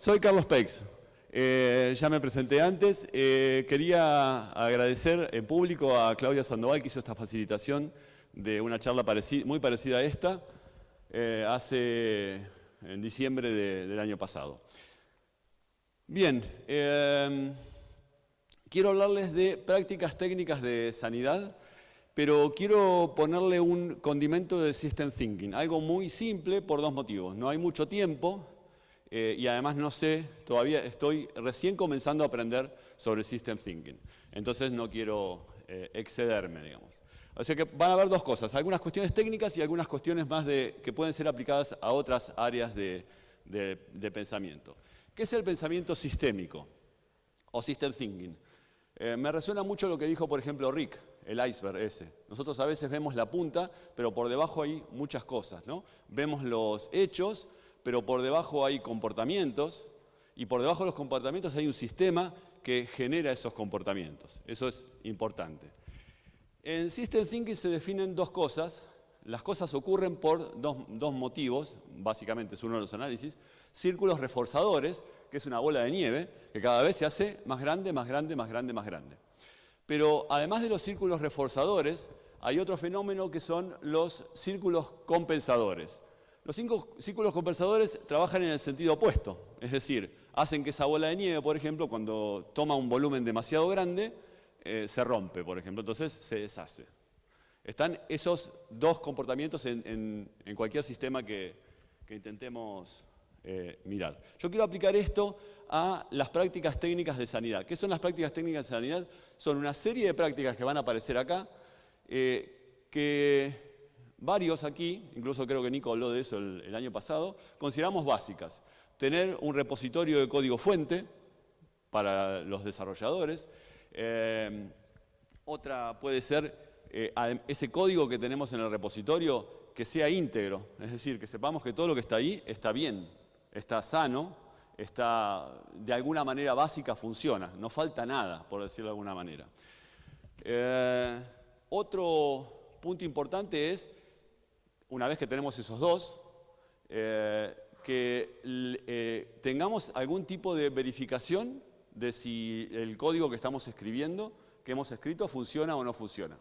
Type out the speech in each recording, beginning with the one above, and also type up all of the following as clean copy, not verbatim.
Soy Carlos Peix. Ya me presenté antes. Quería agradecer en público a Claudia Sandoval que hizo esta facilitación de una charla muy parecida a esta en diciembre del año pasado. Bien, quiero hablarles de prácticas técnicas de sanidad, pero quiero ponerle un condimento de System Thinking, algo muy simple por dos motivos. No hay mucho tiempo y además no sé, todavía estoy recién comenzando a aprender sobre System Thinking. Entonces no quiero excederme, digamos. O sea que van a haber dos cosas, algunas cuestiones técnicas y algunas cuestiones más que pueden ser aplicadas a otras áreas de pensamiento. ¿Qué es el pensamiento sistémico o System Thinking? Me resuena mucho lo que dijo, por ejemplo, Rick, el iceberg ese. Nosotros a veces vemos la punta, pero por debajo hay muchas cosas, ¿no? Vemos los hechos, pero por debajo hay comportamientos, y por debajo de los comportamientos hay un sistema que genera esos comportamientos. Eso es importante. En System Thinking se definen dos cosas. Las cosas ocurren por dos motivos, básicamente es uno de los análisis. Círculos reforzadores, que es una bola de nieve, que cada vez se hace más grande, más grande, más grande, más grande. Pero además de los círculos reforzadores, hay otro fenómeno que son los círculos compensadores. Los círculos compensadores trabajan en el sentido opuesto, es decir, hacen que esa bola de nieve, por ejemplo, cuando toma un volumen demasiado grande, se rompe, por ejemplo, entonces se deshace. Están esos dos comportamientos en cualquier sistema que intentemos mirar. Yo quiero aplicar esto a las prácticas técnicas de sanidad. ¿Qué son las prácticas técnicas de sanidad? Son una serie de prácticas que van a aparecer acá, que varios aquí, incluso creo que Nico habló de eso el año pasado, consideramos básicas. Tener un repositorio de código fuente para los desarrolladores. Otra puede ser ese código que tenemos en el repositorio que sea íntegro, es decir, que sepamos que todo lo que está ahí está bien, está sano, de alguna manera básica funciona, no falta nada, por decirlo de alguna manera. Otro punto importante es, una vez que tenemos esos dos, que tengamos algún tipo de verificación de si el código que estamos escribiendo, que hemos escrito, funciona o no funciona.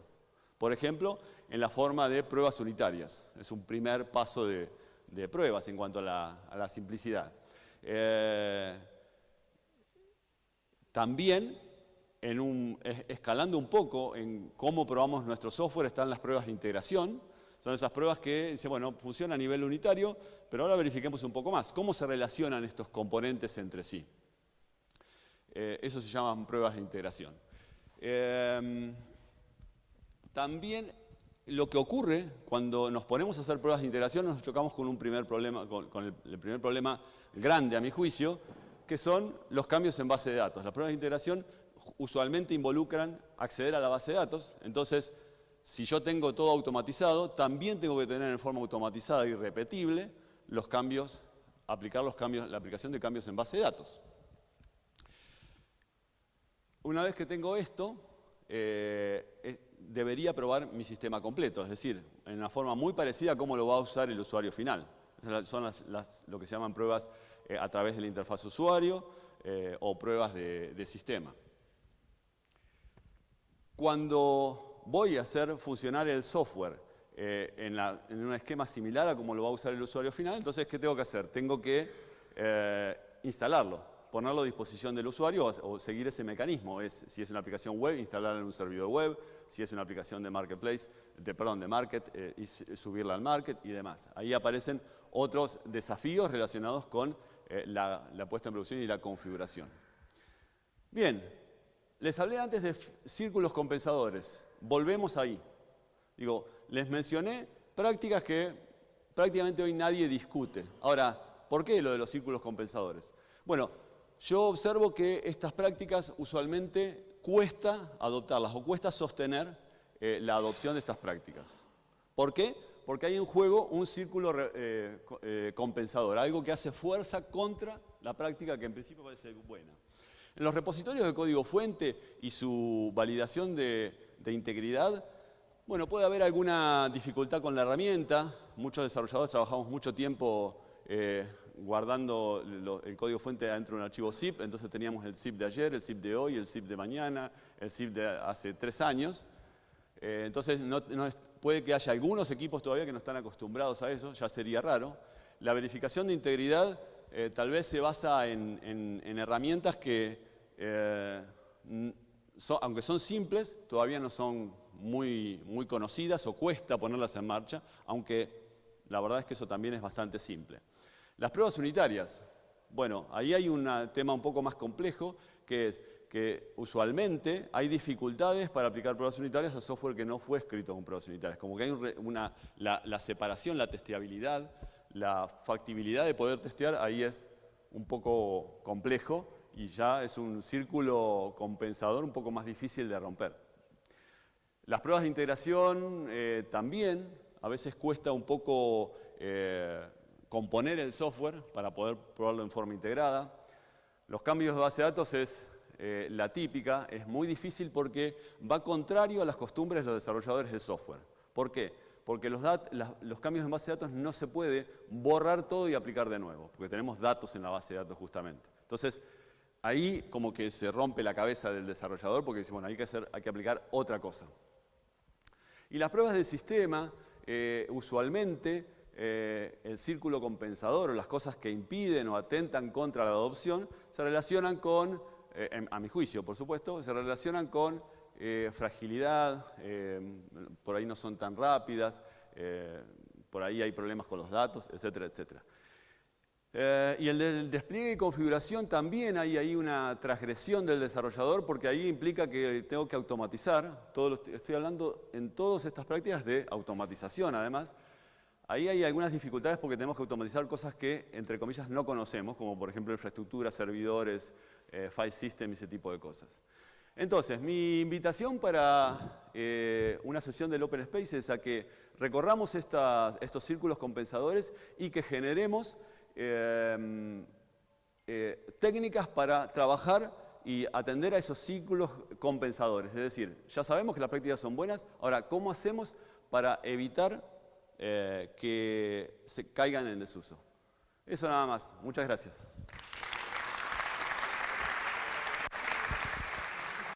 Por ejemplo, en la forma de pruebas unitarias. Es un primer paso de pruebas en cuanto a la simplicidad. También, escalando un poco en cómo probamos nuestro software, están las pruebas de integración. Son esas pruebas que dicen, bueno, funciona a nivel unitario, pero ahora verifiquemos un poco más. ¿Cómo se relacionan estos componentes entre sí? Eso se llaman pruebas de integración. También lo que ocurre cuando nos ponemos a hacer pruebas de integración, nos chocamos con un primer problema, con el primer problema grande a mi juicio, que son los cambios en base de datos. Las pruebas de integración usualmente involucran acceder a la base de datos, entonces si yo tengo todo automatizado, también tengo que tener en forma automatizada y repetible aplicar la aplicación de cambios en base de datos. Una vez que tengo esto, debería probar mi sistema completo, es decir, en una forma muy parecida a cómo lo va a usar el usuario final. Son lo que se llaman pruebas a través de la interfaz usuario o pruebas de sistema. Cuando voy a hacer funcionar el software en un esquema similar a cómo lo va a usar el usuario final, entonces, ¿qué tengo que hacer? Tengo que instalarlo, ponerlo a disposición del usuario o seguir ese mecanismo. Si es una aplicación web, instalarla en un servidor web. Si es una aplicación de marketplace, de market, subirla al market y demás. Ahí aparecen otros desafíos relacionados con la puesta en producción y la configuración. Bien, les hablé antes de círculos compensadores. Volvemos ahí. Les mencioné prácticas que prácticamente hoy nadie discute. Ahora, ¿por qué lo de los círculos compensadores? Bueno, yo observo que estas prácticas usualmente cuesta adoptarlas o cuesta sostener la adopción de estas prácticas. ¿Por qué? Porque hay en juego un círculo compensador, algo que hace fuerza contra la práctica que en principio parece buena. En los repositorios de código fuente y su validación de integridad, bueno, puede haber alguna dificultad con la herramienta. Muchos desarrolladores trabajamos mucho tiempo guardando el código fuente dentro de un archivo zip, entonces teníamos el zip de ayer, el zip de hoy, el zip de mañana, el zip de hace 3 años. Entonces puede que haya algunos equipos todavía que no están acostumbrados a eso, ya sería raro. La verificación de integridad tal vez se basa en herramientas que, aunque son simples, todavía no son muy conocidas o cuesta ponerlas en marcha, aunque la verdad es que eso también es bastante simple. Las pruebas unitarias. Bueno, ahí hay un tema un poco más complejo, que es que usualmente hay dificultades para aplicar pruebas unitarias a software que no fue escrito con pruebas unitarias. Como que hay la separación, la testeabilidad, la factibilidad de poder testear, ahí es un poco complejo y ya es un círculo compensador un poco más difícil de romper. Las pruebas de integración también, a veces cuesta un poco componer el software para poder probarlo en forma integrada. Los cambios de base de datos es la típica, es muy difícil porque va contrario a las costumbres de los desarrolladores de software. ¿Por qué? Porque los cambios en base de datos no se puede borrar todo y aplicar de nuevo, porque tenemos datos en la base de datos justamente. Entonces, ahí como que se rompe la cabeza del desarrollador porque dice, bueno, hay que aplicar otra cosa. Y las pruebas del sistema, usualmente, el círculo compensador o las cosas que impiden o atentan contra la adopción se relacionan con, a mi juicio, por supuesto, se relacionan con fragilidad, por ahí no son tan rápidas, por ahí hay problemas con los datos, etcétera, etcétera. Y el despliegue y configuración también hay ahí una transgresión del desarrollador porque ahí implica que tengo que automatizar. Estoy hablando en todas estas prácticas de automatización además. Ahí hay algunas dificultades porque tenemos que automatizar cosas que, entre comillas, no conocemos, como por ejemplo infraestructura, servidores, file system y ese tipo de cosas. Entonces, mi invitación para una sesión del Open Space es a que recorramos estos círculos compensadores y que generemos técnicas para trabajar y atender a esos círculos compensadores. Es decir, ya sabemos que las prácticas son buenas, ahora, ¿cómo hacemos para evitar que se caigan en desuso? Eso nada más. Muchas gracias.